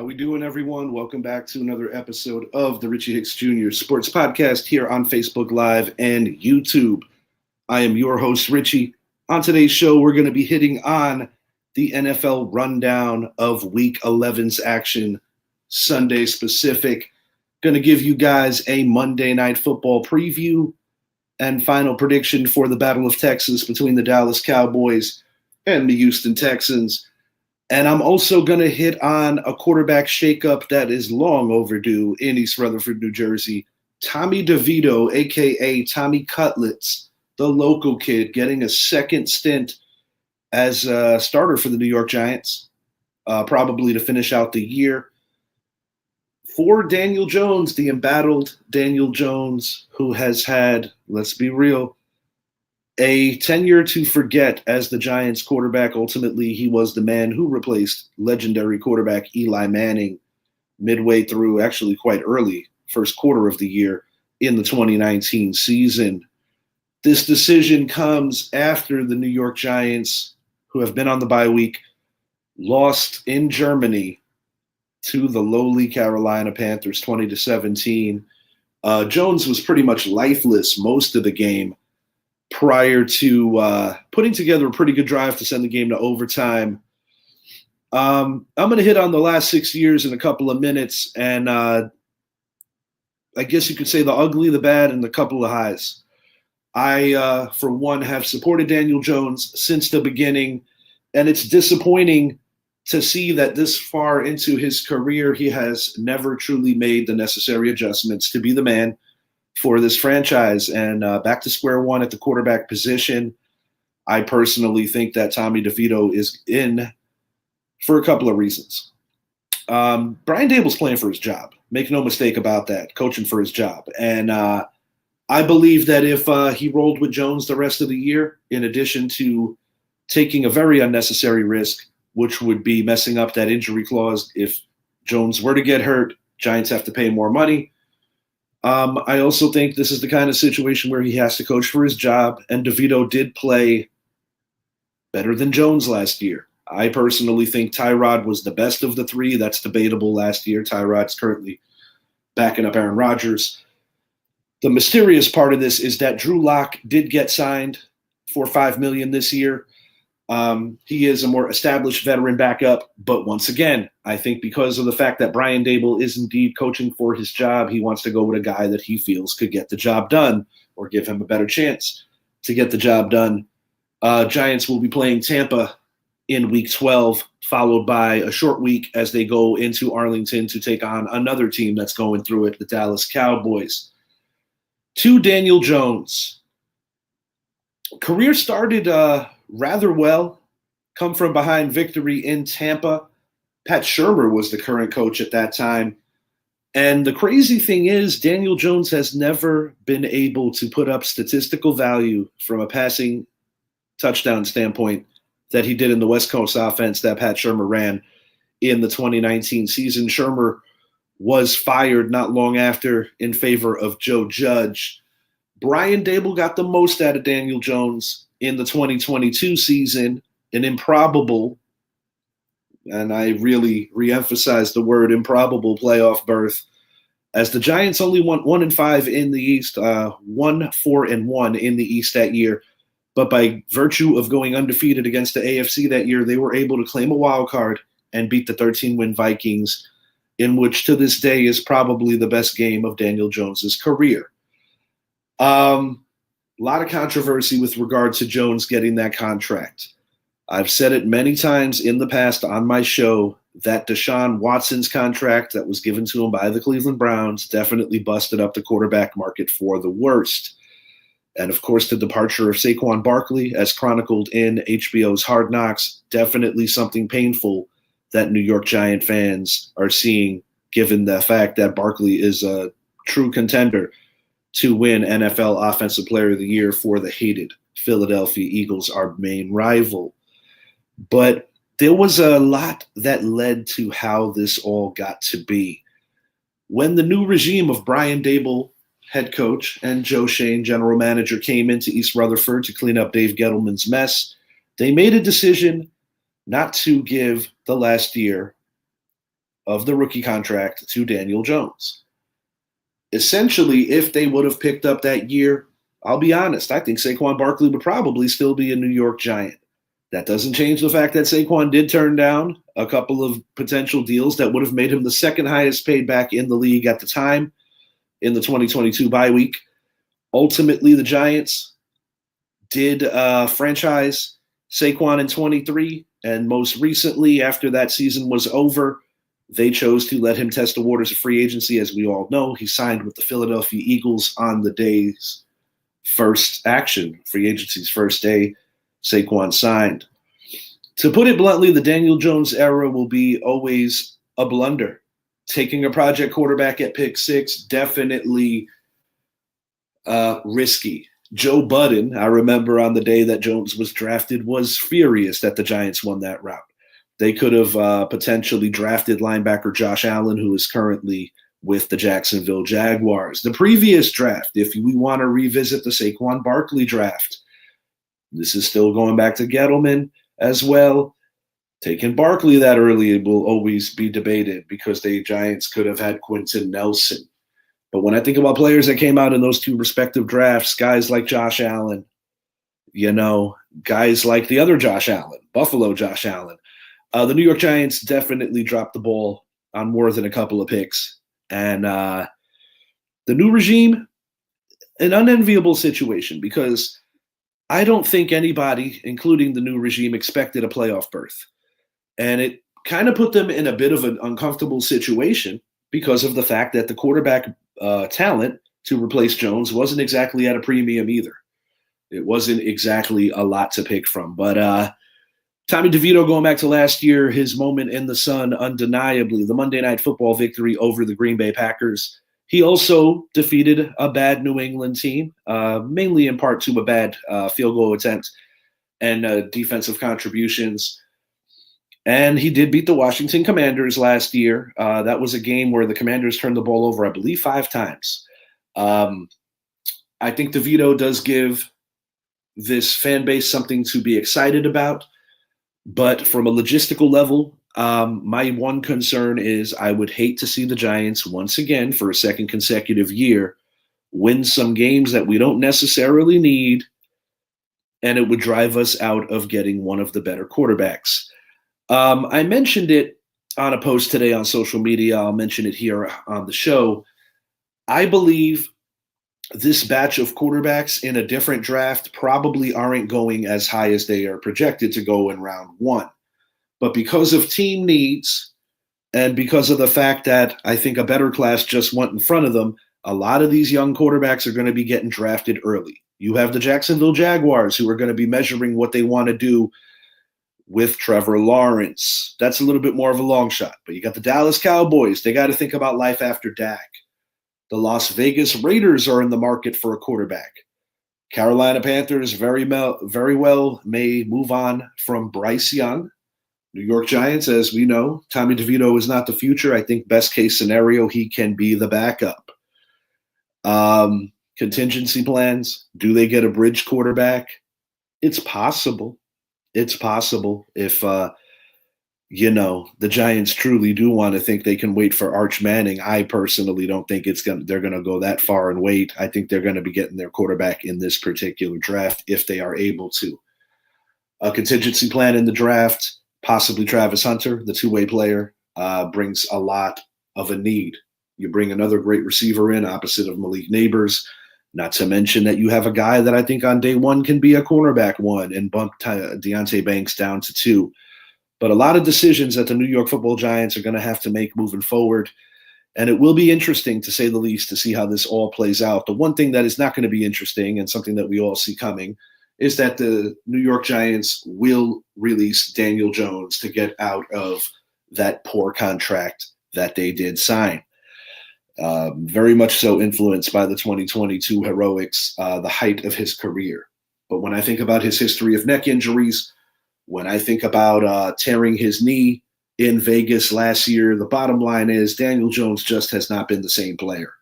How we doing, everyone? Welcome back to another episode of the Richie Hicks Jr. Sports Podcast here on Facebook Live and YouTube. I am your host, Richie. On today's show, we're going to be hitting on the NFL rundown of Week 11's action, Sunday specific. Going to give you guys a Monday Night Football preview and final prediction for the Battle of Texas between the Dallas Cowboys and the Houston Texans. And I'm also going to hit on a quarterback shakeup that is long overdue in East Rutherford, New Jersey. Tommy DeVito, a.k.a. Tommy Cutlets, the local kid, getting a second stint as a starter for the New York Giants, probably to finish out the year. For Daniel Jones, the embattled Daniel Jones, who has had, let's be real, a tenure to forget as the Giants quarterback. Ultimately, he was the man who replaced legendary quarterback Eli Manning midway through, actually quite early, first quarter of the year in the 2019 season. This decision comes after the New York Giants, who have been on the bye week, lost in Germany to the lowly Carolina Panthers 20-17. Jones was pretty much lifeless most of the game prior to putting together a pretty good drive to send the game to overtime. I'm going to hit on the last 6 years in a couple of minutes, and I guess you could say the ugly, the bad, and a couple of highs. I, for one, have supported Daniel Jones since the beginning, and it's disappointing to see that this far into his career, he has never truly made the necessary adjustments to be the man for this franchise. And back to square one at the quarterback position. I personally think that Tommy DeVito is in for a couple of reasons. Brian Daboll's playing for his job. Make no mistake about that, coaching for his job. And I believe that if he rolled with Jones the rest of the year, in addition to taking a very unnecessary risk, which would be messing up that injury clause if Jones were to get hurt, Giants have to pay more money. I also think this is the kind of situation where he has to coach for his job, and DeVito did play better than Jones last year. I personally think Tyrod was the best of the three. That's debatable last year. Tyrod's currently backing up Aaron Rodgers. The mysterious part of this is that Drew Lock did get signed for $5 million this year. He is a more established veteran backup, but once again, I think because of the fact that Brian Daboll is indeed coaching for his job, he wants to go with a guy that he feels could get the job done or give him a better chance to get the job done. Giants will be playing Tampa in Week 12, followed by a short week as they go into Arlington to take on another team that's going through it, the Dallas Cowboys. To Daniel Jones. Career started rather well, come from behind victory in Tampa. Pat Shurmur was the current coach at that time. And the crazy thing is, Daniel Jones has never been able to put up statistical value from a passing touchdown standpoint that he did in the West Coast offense that Pat Shurmur ran in the 2019 season. Shurmur was fired not long after in favor of Joe Judge. Brian Daboll got the most out of Daniel Jones in the 2022 season, an improbable, and I really reemphasize the word improbable, playoff berth, as the Giants only won 1-5 in the East, 1-4-1 in the East that year. But by virtue of going undefeated against the AFC that year, they were able to claim a wild card and beat the 13-win Vikings, in which to this day is probably the best game of Daniel Jones's career. A lot of controversy with regard to Jones getting that contract. I've said it many times in the past on my show that Deshaun Watson's contract that was given to him by the Cleveland Browns definitely busted up the quarterback market for the worst. And of course, the departure of Saquon Barkley, as chronicled in HBO's Hard Knocks, definitely something painful that New York Giant fans are seeing, given the fact that Barkley is a true contender to win NFL Offensive Player of the Year for the hated Philadelphia Eagles, our main rival. But there was a lot that led to how this all got to be. When the new regime of Brian Daboll, head coach, and Joe Schoen, general manager, came into East Rutherford to clean up Dave Gettleman's mess, they made a decision not to give the last year of the rookie contract to Daniel Jones. Essentially, if they would have picked up that year, I'll be honest, I think Saquon Barkley would probably still be a New York Giant. That doesn't change the fact that Saquon did turn down a couple of potential deals that would have made him the second highest paid back in the league at the time in the 2022 bye week. Ultimately, the Giants did franchise Saquon in 23, and most recently, after that season was over, they chose to let him test the waters of free agency. As we all know, he signed with the Philadelphia Eagles on the day's first action, free agency's first day. Saquon signed. To put it bluntly, the Daniel Jones era will be always a blunder. Taking a project quarterback at pick 6, definitely risky. Joe Budden, I remember on the day that Jones was drafted, was furious that the Giants won that route. They could have potentially drafted linebacker Josh Allen, who is currently with the Jacksonville Jaguars. The previous draft, if we want to revisit the Saquon Barkley draft, this is still going back to Gettleman as well. Taking Barkley that early will always be debated because the Giants could have had Quentin Nelson. But when I think about players that came out in those two respective drafts, guys like Josh Allen, guys like the other Josh Allen, Buffalo Josh Allen, the New York Giants definitely dropped the ball on more than a couple of picks. And the new regime, an unenviable situation because I don't think anybody, including the new regime, expected a playoff berth. And it kind of put them in a bit of an uncomfortable situation because of the fact that the quarterback talent to replace Jones wasn't exactly at a premium either. It wasn't exactly a lot to pick from. But Tommy DeVito, going back to last year, his moment in the sun, undeniably, the Monday Night Football victory over the Green Bay Packers. He also defeated a bad New England team, mainly in part to a bad field goal attempt and defensive contributions. And he did beat the Washington Commanders last year. That was a game where the Commanders turned the ball over, I believe, 5 times. I think DeVito does give this fan base something to be excited about. But from a logistical level, my one concern is I would hate to see the Giants once again for a second consecutive year win some games that we don't necessarily need, and it would drive us out of getting one of the better quarterbacks. I mentioned it on a post today on social media. I'll mention it here on the show. I believe this batch of quarterbacks in a different draft probably aren't going as high as they are projected to go in round 1. But because of team needs and because of the fact that I think a better class just went in front of them, a lot of these young quarterbacks are going to be getting drafted early. You have the Jacksonville Jaguars who are going to be measuring what they want to do with Trevor Lawrence. That's a little bit more of a long shot. But you got the Dallas Cowboys. They got to think about life after Dak. The Las Vegas Raiders are in the market for a quarterback. Carolina Panthers very well may move on from Bryce Young. New York Giants, as we know, Tommy DeVito is not the future. I think best case scenario, he can be the backup. Contingency plans. Do they get a bridge quarterback? It's possible. It's possible if the Giants truly do want to think they can wait for Arch Manning. I personally don't think they're going to go that far and wait. I think they're going to be getting their quarterback in this particular draft if they are able to. A contingency plan in the draft, possibly Travis Hunter, the two-way player, brings a lot of a need. You bring another great receiver in opposite of Malik Neighbors, not to mention that you have a guy that I think on day 1 can be a cornerback 1 and bump Deonte Banks down to 2. But a lot of decisions that the New York Football Giants are going to have to make moving forward. And it will be interesting, to say the least, to see how this all plays out. The one thing that is not going to be interesting, and something that we all see coming, is that the New York Giants will release Daniel Jones to get out of that poor contract that they did sign. Very much so influenced by the 2022 heroics, the height of his career. But when I think about his history of neck injuries, when I think about tearing his knee in Vegas last year, the bottom line is Daniel Jones just has not been the same player.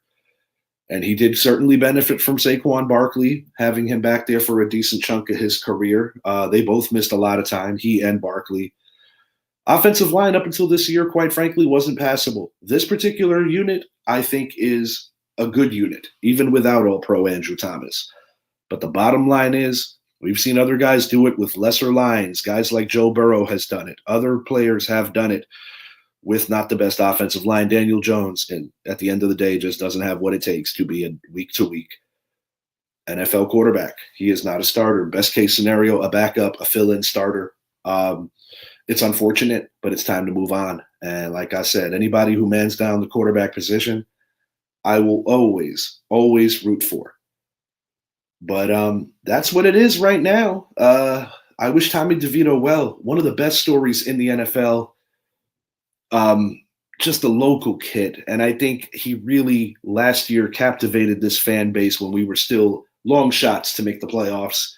And he did certainly benefit from Saquon Barkley, having him back there for a decent chunk of his career. They both missed a lot of time, he and Barkley. Offensive line up until this year, quite frankly, wasn't passable. This particular unit, I think, is a good unit, even without All-Pro Andrew Thomas. But the bottom line is, we've seen other guys do it with lesser lines. Guys like Joe Burrow has done it. Other players have done it with not the best offensive line. Daniel Jones, and at the end of the day, just doesn't have what it takes to be a week-to-week NFL quarterback. He is not a starter. Best case scenario, a backup, a fill-in starter. It's unfortunate, but it's time to move on. And like I said, anybody who mans down the quarterback position, I will always, always root for. But that's what it is right now. I wish Tommy DeVito well. One of the best stories in the NFL. Just a local kid. And I think he really last year captivated this fan base when we were still long shots to make the playoffs.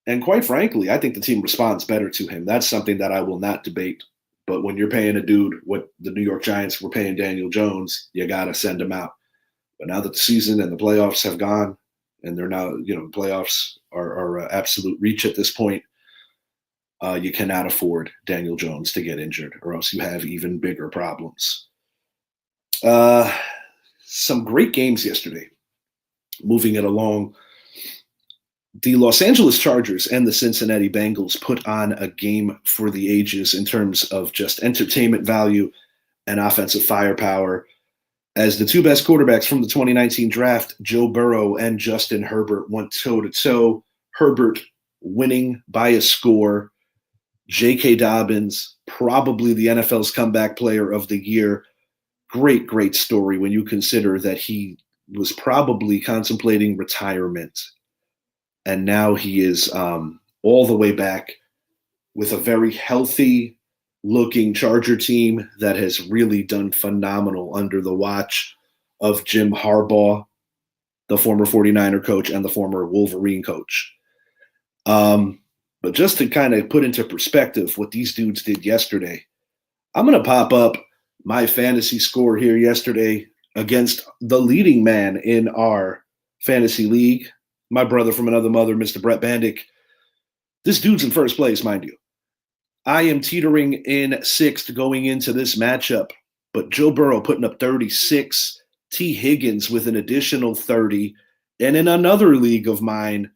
And quite frankly, I think the team responds better to him. That's something that I will not debate. But when you're paying a dude what the New York Giants were paying Daniel Jones, you got to send him out. But now that the season and the playoffs have gone, and they're now, playoffs are absolute reach at this point, you cannot afford Daniel Jones to get injured, or else you have even bigger problems. Some great games yesterday. Moving it along, the Los Angeles Chargers and the Cincinnati Bengals put on a game for the ages in terms of just entertainment value and offensive firepower, as the two best quarterbacks from the 2019 draft, Joe Burrow and Justin Herbert, went toe-to-toe. Herbert winning by a score. J.K. Dobbins, probably the NFL's comeback player of the year. Great, great story when you consider that he was probably contemplating retirement. And now he is all the way back with a very healthy-looking Charger team that has really done phenomenal under the watch of Jim Harbaugh, the former 49er coach and the former Wolverine coach. But just to kind of put into perspective what these dudes did yesterday, I'm going to pop up my fantasy score here yesterday against the leading man in our fantasy league, my brother from another mother, Mr. Brett Bandick. This dude's in first place, mind you. I am teetering in sixth going into this matchup, but Joe Burrow putting up 36, T. Higgins with an additional 30, and in another league of mine,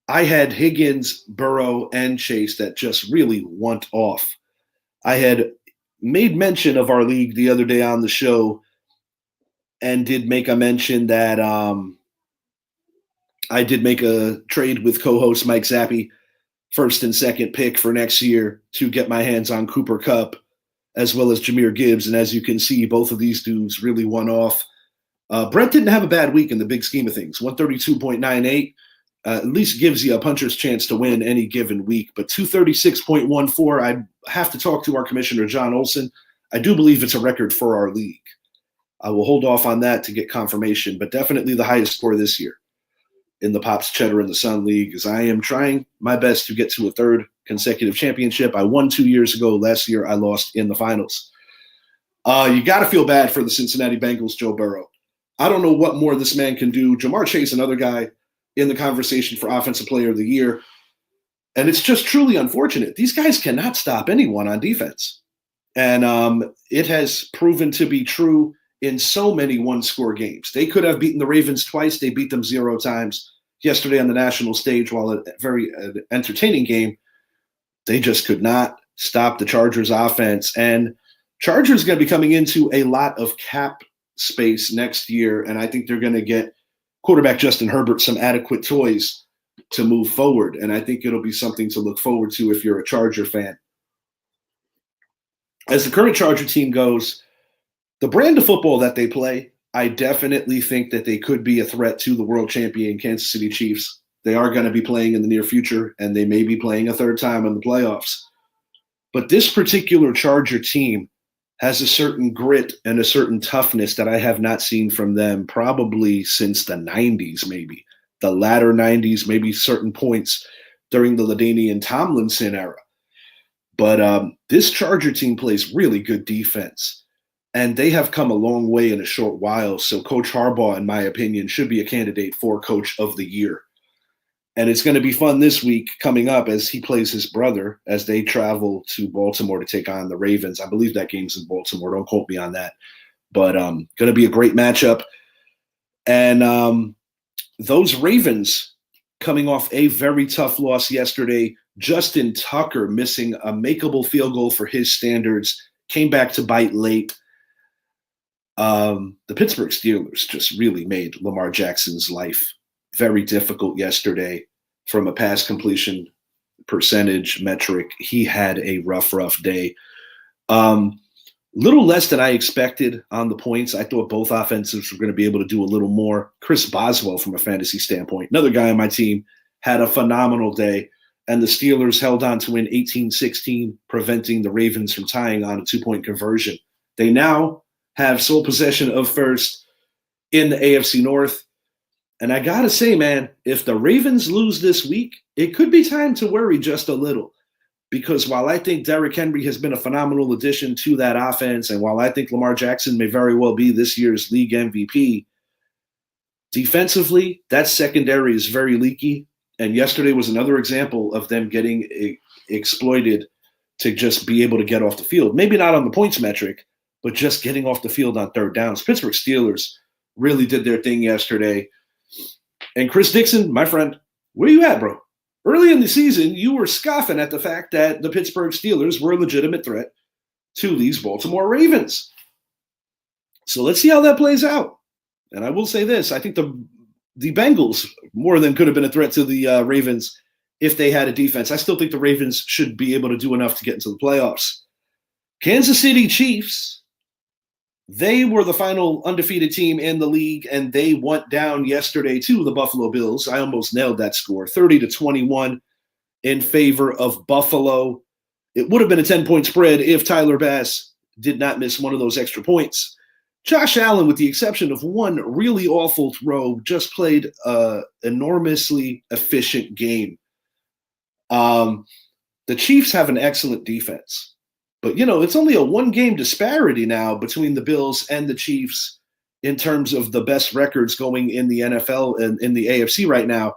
I had Higgins, Burrow, and Chase that just really went off. I had made mention of our league the other day on the show and did make a mention that I did make a trade with co-host Mike Zappi, first and second pick for next year, to get my hands on Cooper Kupp as well as Jahmyr Gibbs. And as you can see, both of these dudes really won off. Brett didn't have a bad week in the big scheme of things, 132.98. At least gives you a puncher's chance to win any given week. But 236.14, I have to talk to our commissioner, John Olson. I do believe it's a record for our league. I will hold off on that to get confirmation, but definitely the highest score this year in the Pops, Cheddar, and the Sun League, as I am trying my best to get to a third consecutive championship. I won 2 years ago. Last year, I lost in the finals. You got to feel bad for the Cincinnati Bengals, Joe Burrow. I don't know what more this man can do. Jamar Chase, another guy in the conversation for Offensive Player of the Year. And it's just truly unfortunate. These guys cannot stop anyone on defense. And it has proven to be true in so many one-score games. They could have beaten the Ravens twice. They beat them 0 times yesterday on the national stage. While a very entertaining game, they just could not stop the Chargers offense. And Chargers going to be coming into a lot of cap space next year, and I think they're going to get quarterback Justin Herbert some adequate toys to move forward. And I think it'll be something to look forward to if you're a Charger fan. As the current Charger team goes, the brand of football that they play, I definitely think that they could be a threat to the world champion Kansas City Chiefs. They are going to be playing in the near future, and they may be playing a third time in the playoffs. But this particular Charger team has a certain grit and a certain toughness that I have not seen from them probably since the 90s, maybe. The latter 90s, maybe certain points during the LaDainian Tomlinson era. But this Charger team plays really good defense. And they have come a long way in a short while. So Coach Harbaugh, in my opinion, should be a candidate for Coach of the Year. And it's going to be fun this week coming up as he plays his brother as they travel to Baltimore to take on the Ravens. I believe that game's in Baltimore. Don't quote me on that. But going to be a great matchup. And those Ravens coming off a very tough loss yesterday. Justin Tucker missing a makeable field goal for his standards. Came back to bite late. The Pittsburgh Steelers just really made Lamar Jackson's life very difficult yesterday from a pass completion percentage metric. He had a rough day. Little less than I expected on the points. I thought both offensives were going to be able to do a little more. Chris Boswell, from a fantasy standpoint, another guy on my team, had a phenomenal day. And the Steelers held on to win 18-16, preventing the Ravens from tying on a 2-point conversion. They now have sole possession of first in the AFC North. And I got to say, man, if the Ravens lose this week, it could be time to worry just a little. Because while I think Derrick Henry has been a phenomenal addition to that offense, and while I think Lamar Jackson may very well be this year's league MVP, defensively, that secondary is very leaky. And yesterday was another example of them getting exploited to just be able to get off the field. Maybe not on the points metric, but just getting off the field on third downs. Pittsburgh Steelers really did their thing yesterday. And Chris Dixon, my friend, where you at, bro? Early in the season, you were scoffing at the fact that the Pittsburgh Steelers were a legitimate threat to these Baltimore Ravens. So let's see how that plays out. And I will say this. I think the Bengals more than could have been a threat to the Ravens if they had a defense. I still think the Ravens should be able to do enough to get into the playoffs. Kansas City Chiefs, they were the final undefeated team in the league, and they went down yesterday to the Buffalo Bills. I almost nailed that score, 30-21 in favor of Buffalo. It would have been a 10-point spread if Tyler Bass did not miss one of those extra points. Josh Allen, with the exception of one really awful throw, just played an enormously efficient game. The Chiefs have an excellent defense. But, it's only a one-game disparity now between the Bills and the Chiefs in terms of the best records going in the NFL and in the AFC right now.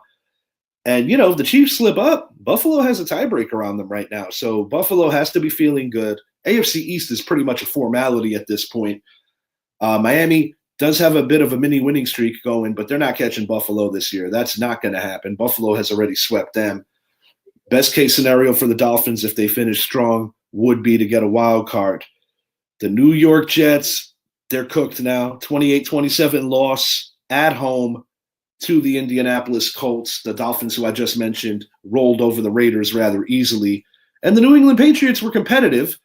And, if the Chiefs slip up, Buffalo has a tiebreaker on them right now. So Buffalo has to be feeling good. AFC East is pretty much a formality at this point. Miami does have a bit of a mini winning streak going, but they're not catching Buffalo this year. That's not going to happen. Buffalo has already swept them. Best case scenario for the Dolphins, if they finish strong, would be to get a wild card. The New York Jets, they're cooked now. 28-27 loss at home to the Indianapolis Colts. The Dolphins, who I just mentioned, rolled over the Raiders rather easily. And the New England Patriots were competitive,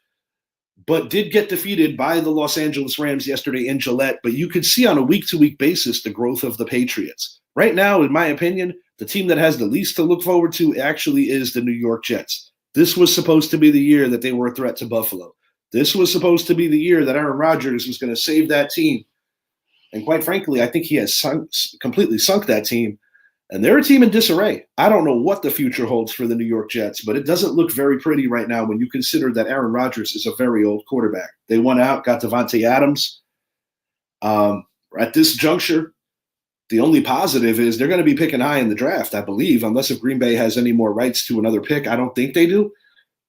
but did get defeated by the Los Angeles Rams yesterday in Gillette. But you could see on a week-to-week basis the growth of the Patriots. Right now, in my opinion, the team that has the least to look forward to actually is the New York Jets. This was supposed to be the year that they were a threat to Buffalo. This was supposed to be the year that Aaron Rodgers was going to save that team. And quite frankly, I think he has completely sunk that team. And they're a team in disarray. I don't know what the future holds for the New York Jets, but it doesn't look very pretty right now when you consider that Aaron Rodgers is a very old quarterback. They went out, got Devontae Adams. At this juncture, the only positive is they're going to be picking high in the draft, I believe, unless if Green Bay has any more rights to another pick. I don't think they do.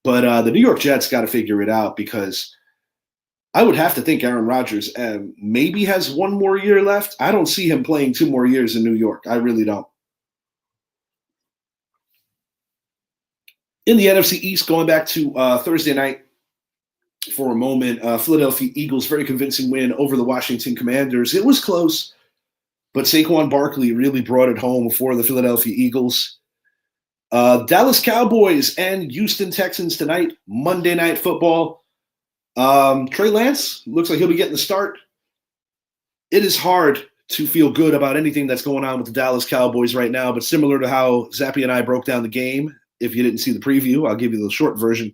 But the New York Jets got to figure it out because I would have to think Aaron Rodgers maybe has one more year left. I don't see him playing 2 more years in New York. I really don't. In the NFC East, going back to Thursday night for a moment, Philadelphia Eagles, very convincing win over the Washington Commanders. It was close, but Saquon Barkley really brought it home for the Philadelphia Eagles. Dallas Cowboys and Houston Texans tonight, Monday Night Football. Trey Lance looks like he'll be getting the start. It is hard to feel good about anything that's going on with the Dallas Cowboys right now, but similar to how Zappy and I broke down the game, if you didn't see the preview, I'll give you the short version.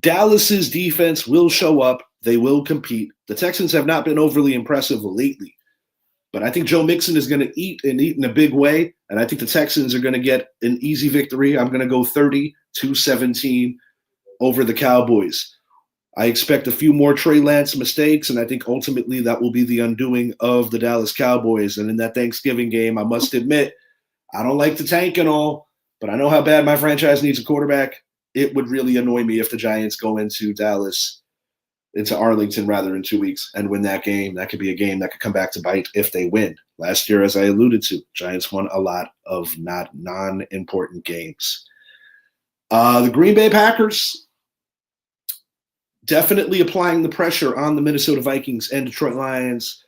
Dallas's defense will show up. They will compete. The Texans have not been overly impressive lately, but I think Joe Mixon is going to eat in a big way, and I think the Texans are going to get an easy victory. I'm going to go 30-17 over the Cowboys. I expect a few more Trey Lance mistakes, and I think ultimately that will be the undoing of the Dallas Cowboys. And in that Thanksgiving game, I must admit, I don't like the tank and all, but I know how bad my franchise needs a quarterback. It would really annoy me if the Giants go into Arlington rather, in 2 weeks and win that game. That could be a game that could come back to bite if they win. Last year, as I alluded to, Giants won a lot of non-important games. The Green Bay Packers definitely applying the pressure on the Minnesota Vikings and Detroit Lions,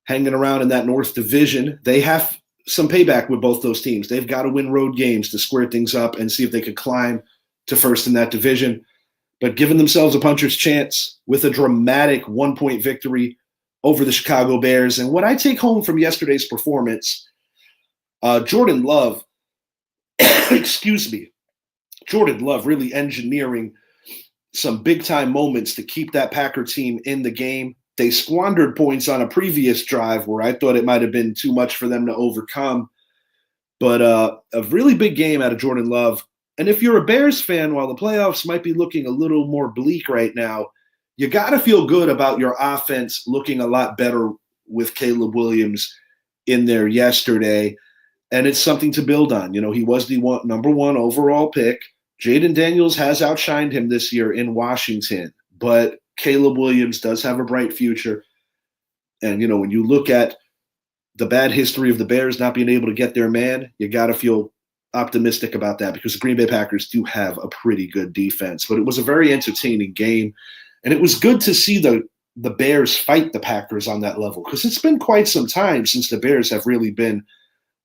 hanging around in that North Division. They have some payback with both those teams. They've got to win road games to square things up and see if they could climb to first in that division. But giving themselves a puncher's chance with a dramatic 1-point victory over the Chicago Bears. And what I take home from yesterday's performance, Jordan Love, Jordan Love really engineering some big-time moments to keep that Packer team in the game. They squandered points on a previous drive where I thought it might have been too much for them to overcome. But a really big game out of Jordan Love. And if you're a Bears fan, while the playoffs might be looking a little more bleak right now, you got to feel good about your offense looking a lot better with Caleb Williams in there yesterday. And it's something to build on. You know, he was the number 1 overall pick. Jaden Daniels has outshined him this year in Washington, but Caleb Williams does have a bright future. And, you know, when you look at the bad history of the Bears not being able to get their man, you got to feel optimistic about that because the Green Bay Packers do have a pretty good defense. But it was a very entertaining game, and it was good to see the Bears fight the Packers on that level because it's been quite some time since the Bears have really been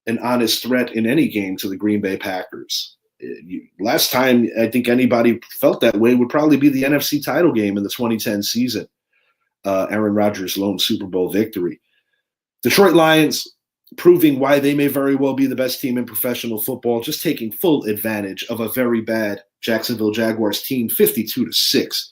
an honest threat in any game to the Green Bay Packers. Last time I think anybody felt that way would probably be the NFC title game in the 2010 season, Aaron Rodgers' lone Super Bowl victory. Detroit Lions proving why they may very well be the best team in professional football, just taking full advantage of a very bad Jacksonville Jaguars team, 52-6.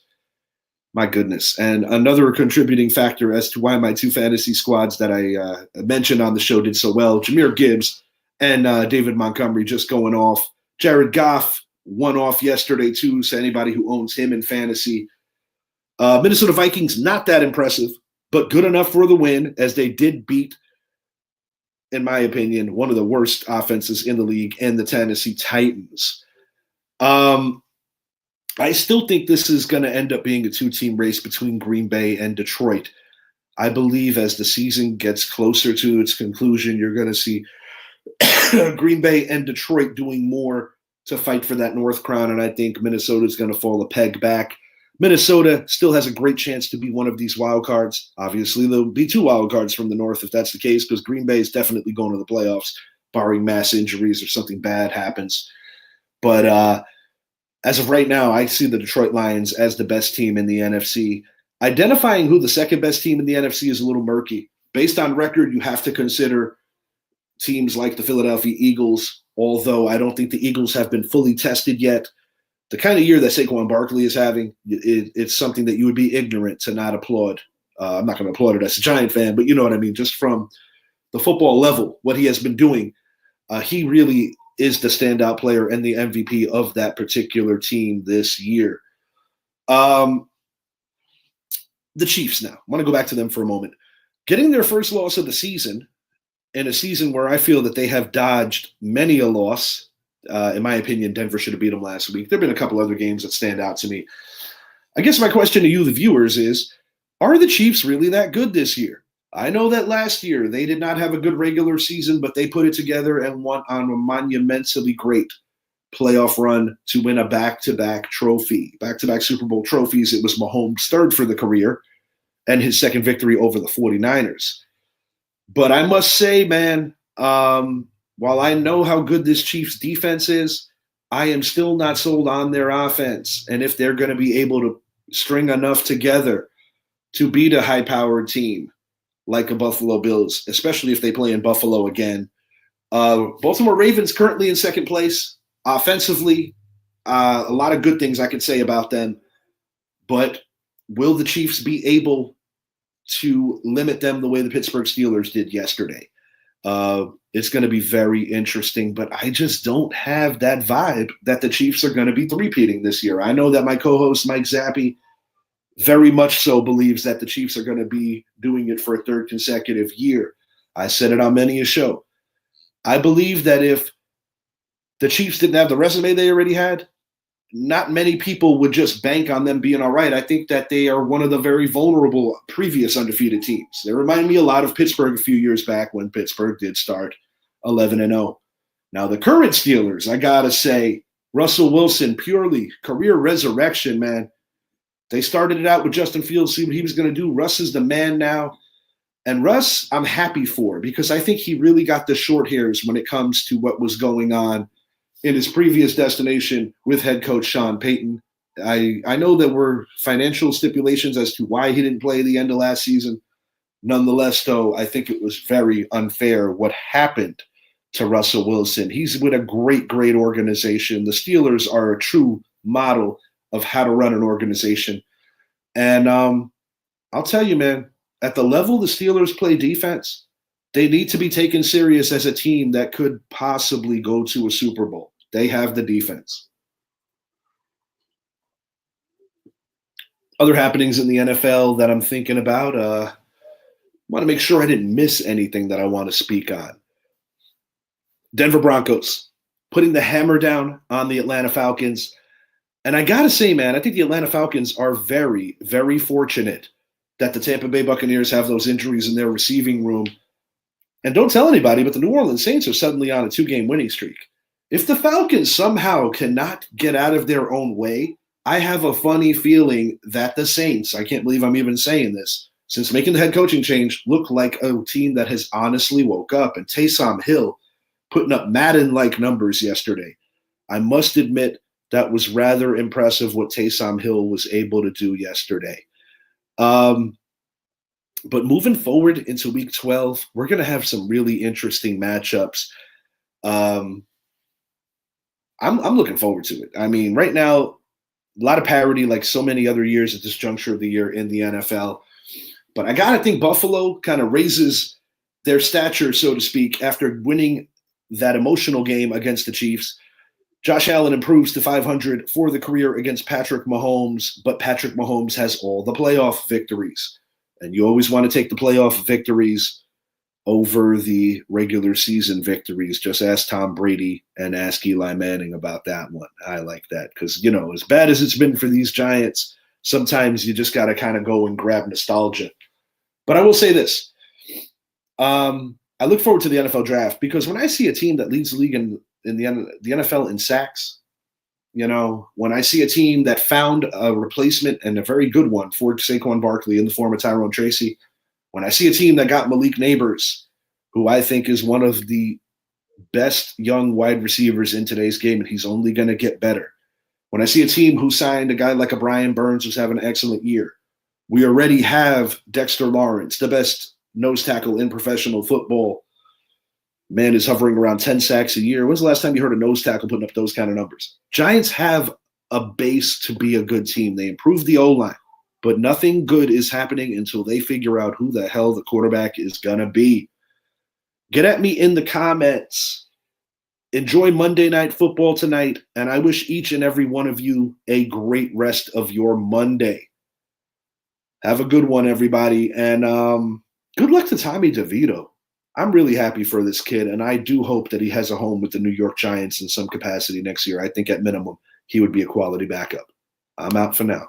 My goodness. And another contributing factor as to why my 2 fantasy squads that I mentioned on the show did so well, Jahmyr Gibbs and David Montgomery just going off. Jared Goff won off yesterday too, so anybody who owns him in fantasy. Minnesota Vikings, not that impressive, but good enough for the win as they did beat, in my opinion, one of the worst offenses in the league and the Tennessee Titans. I still think this is going to end up being a 2-team race between Green Bay and Detroit. I believe as the season gets closer to its conclusion, you're going to see Green Bay and Detroit doing more to fight for that North crown, and I think Minnesota is going to fall a peg back. Minnesota still has a great chance to be one of these wild cards. Obviously, there'll be 2 wild cards from the North if that's the case, because Green Bay is definitely going to the playoffs, barring mass injuries or something bad happens. But as of right now, I see the Detroit Lions as the best team in the NFC. Identifying who the second best team in the NFC is a little murky. Based on record, you have to consider teams like the Philadelphia Eagles, although I don't think the Eagles have been fully tested yet. The kind of year that Saquon Barkley is having, it's something that you would be ignorant to not applaud. I'm not going to applaud it as a Giant fan, but you know what I mean. Just from the football level, what he has been doing, he really is the standout player and the MVP of that particular team this year. The Chiefs now. I want to go back to them for a moment. Getting their first loss of the season in a season where I feel that they have dodged many a loss. In my opinion, Denver should have beat them last week. There have been a couple other games that stand out to me. I guess my question to you, the viewers, is, are the Chiefs really that good this year? I know that last year they did not have a good regular season, but they put it together and won on a monumentally great playoff run to win a back-to-back trophy, back-to-back Super Bowl trophies. It was Mahomes' third for the career and his second victory over the 49ers. But I must say, man, while I know how good this Chiefs defense is, I am still not sold on their offense. And if they're going to be able to string enough together to beat a high-powered team like a Buffalo Bills, especially if they play in Buffalo again. Baltimore Ravens currently in second place. Offensively, a lot of good things I could say about them. But will the Chiefs be able to limit them the way the Pittsburgh Steelers did yesterday? It's going to be very interesting, but I just don't have that vibe that the Chiefs are going to be three-peating this year. I know that my co-host Mike Zappi very much so believes that the Chiefs are going to be doing it for a third consecutive year. I said it on many a show. I believe that if the Chiefs didn't have the resume they already had, not many people would just bank on them being all right. I think that they are one of the very vulnerable previous undefeated teams. They remind me a lot of Pittsburgh a few years back when Pittsburgh did start 11-0. Now, the current Steelers, I got to say, Russell Wilson, purely career resurrection, man. They started it out with Justin Fields, see what he was going to do. Russ is the man now. And Russ, I'm happy for because I think he really got the short hairs when it comes to what was going on in his previous destination with head coach Sean Payton. I know there were financial stipulations as to why he didn't play the end of last season. Nonetheless, though, I think it was very unfair what happened to Russell Wilson. He's with a great, great organization. The Steelers are a true model of how to run an organization. And I'll tell you, man, at the level the Steelers play defense, they need to be taken serious as a team that could possibly go to a Super Bowl. They have the defense. Other happenings in the NFL that I'm thinking about, I want to make sure I didn't miss anything that I want to speak on. Denver Broncos putting the hammer down on the Atlanta Falcons. And I got to say, man, I think the Atlanta Falcons are very, very fortunate that the Tampa Bay Buccaneers have those injuries in their receiving room. And don't tell anybody, but the New Orleans Saints are suddenly on a 2-game winning streak. If the Falcons somehow cannot get out of their own way, I have a funny feeling that the Saints, I can't believe I'm even saying this, since making the head coaching change, look like a team that has honestly woke up. And Taysom Hill putting up Madden-like numbers yesterday. I must admit that was rather impressive what Taysom Hill was able to do yesterday. But moving forward into Week 12, we're going to have some really interesting matchups. I'm looking forward to it. I mean, right now, a lot of parity like so many other years at this juncture of the year in the NFL. But I got to think Buffalo kind of raises their stature, so to speak, after winning that emotional game against the Chiefs. Josh Allen improves to 500 for the career against Patrick Mahomes, but Patrick Mahomes has all the playoff victories. And you always want to take the playoff victories over the regular season victories. Just ask Tom Brady and ask Eli Manning about that one. I like that because, you know, as bad as it's been for these Giants, sometimes you just got to kind of go and grab nostalgia. But I will say this. I look forward to the NFL draft because when I see a team that leads the league in the NFL in sacks, you know, when I see a team that found a replacement and a very good one for Saquon Barkley in the form of Tyrone Tracy, when I see a team that got Malik Nabers, who I think is one of the best young wide receivers in today's game, and he's only going to get better. When I see a team who signed a guy like a Brian Burns who's having an excellent year, we already have Dexter Lawrence, the best nose tackle in professional football. Man is hovering around 10 sacks a year. When's the last time you heard a nose tackle putting up those kind of numbers? Giants have a base to be a good team. They improved the O-line, but nothing good is happening until they figure out who the hell the quarterback is going to be. Get at me in the comments. Enjoy Monday Night Football tonight, and I wish each and every one of you a great rest of your Monday. Have a good one, everybody, and good luck to Tommy DeVito. I'm really happy for this kid, and I do hope that he has a home with the New York Giants in some capacity next year. I think at minimum he would be a quality backup. I'm out for now.